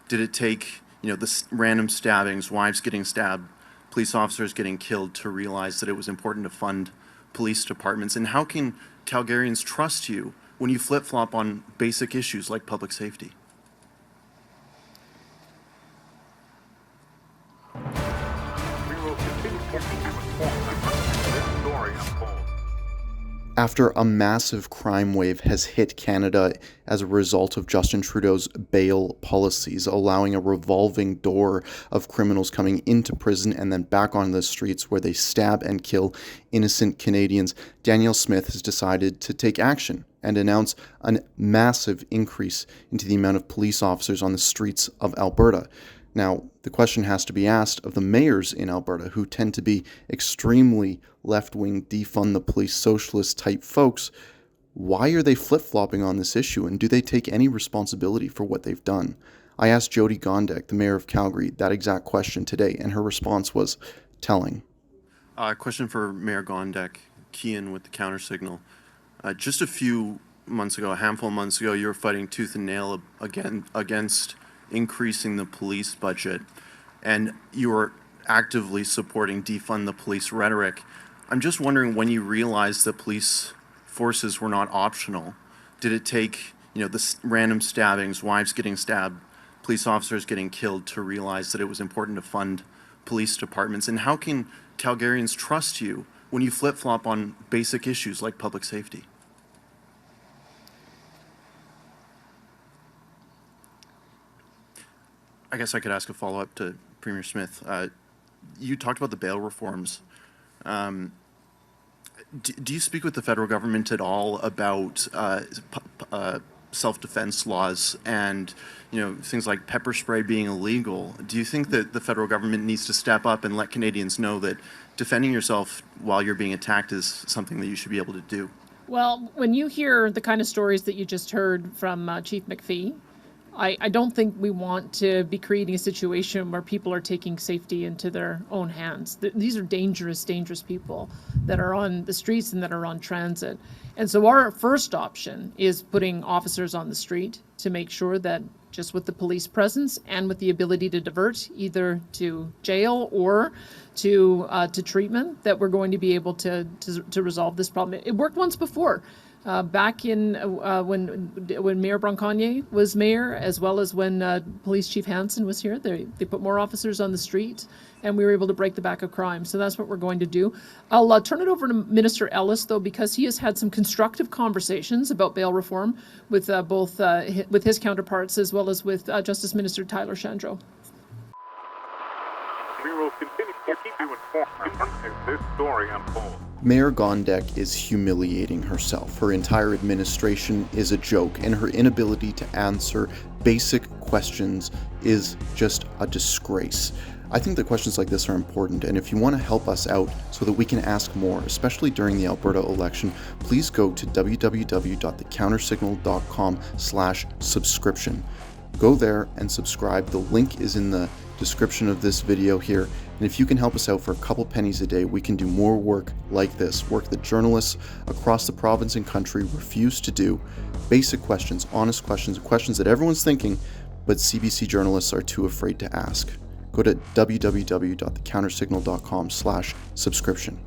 Did it take, the random stabbings, wives getting stabbed, police officers getting killed to realize that it was important to fund police departments? And how can Calgarians trust you when you flip-flop on basic issues like public safety? After a massive crime wave has hit Canada as a result of Justin Trudeau's bail policies, allowing a revolving door of criminals coming into prison and then back on the streets where they stab and kill innocent Canadians, Danielle Smith has decided to take action and announce a massive increase into the amount of police officers on the streets of Alberta. Now, the question has to be asked of the mayors in Alberta, who tend to be extremely left-wing, defund the police, socialist type folks. Why are they flip-flopping on this issue, and do they take any responsibility for what they've done? I asked Jyoti Gondek, the mayor of Calgary, that exact question today, and her response was telling. Question for Mayor Gondek, Keean with the Counter Signal. Just a few months ago, a handful of months ago, you were fighting tooth and nail against increasing the police budget, and you were actively supporting defund the police rhetoric. I'm just wondering, when you realized that police forces were not optional, did it take, the random stabbings, wives getting stabbed, police officers getting killed to realize that it was important to fund police departments? And how can Calgarians trust you when you flip-flop on basic issues like public safety? I guess I could ask a follow-up to Premier Smith. You talked about the bail reforms. Do you speak with the federal government at all about self-defense laws and things like pepper spray being illegal? Do you think that the federal government needs to step up and let Canadians know that defending yourself while you're being attacked is something that you should be able to do? Well, when you hear the kind of stories that you just heard from Chief McPhee, I don't think we want to be creating a situation where people are taking safety into their own hands. These are dangerous, dangerous people that are on the streets and that are on transit. And so our first option is putting officers on the street to make sure that just with the police presence and with the ability to divert either to jail or to treatment, that we're going to be able to resolve this problem. It worked once before. Back in when Mayor Bronconnier was mayor, as well as when Police Chief Hansen was here, they put more officers on the street, and we were able to break the back of crime. So that's what we're going to do. I'll turn it over to Minister Ellis, though, because he has had some constructive conversations about bail reform with both with his counterparts as well as with Justice Minister Tyler Shandro. We will continue to keep you informed as this story unfolds. Mayor Gondek is humiliating herself. Her entire administration is a joke, and her inability to answer basic questions is just a disgrace. I think that questions like this are important, and if you want to help us out so that we can ask more, especially during the Alberta election, please go to www.thecountersignal.com/subscription. Go there and subscribe. The link is in the description of this video here. And if you can help us out for a couple pennies a day, we can do more work like this, work that journalists across the province and country refuse to do. Basic questions, honest questions, questions that everyone's thinking, but CBC journalists are too afraid to ask. Go to www.thecountersignal.com/subscription.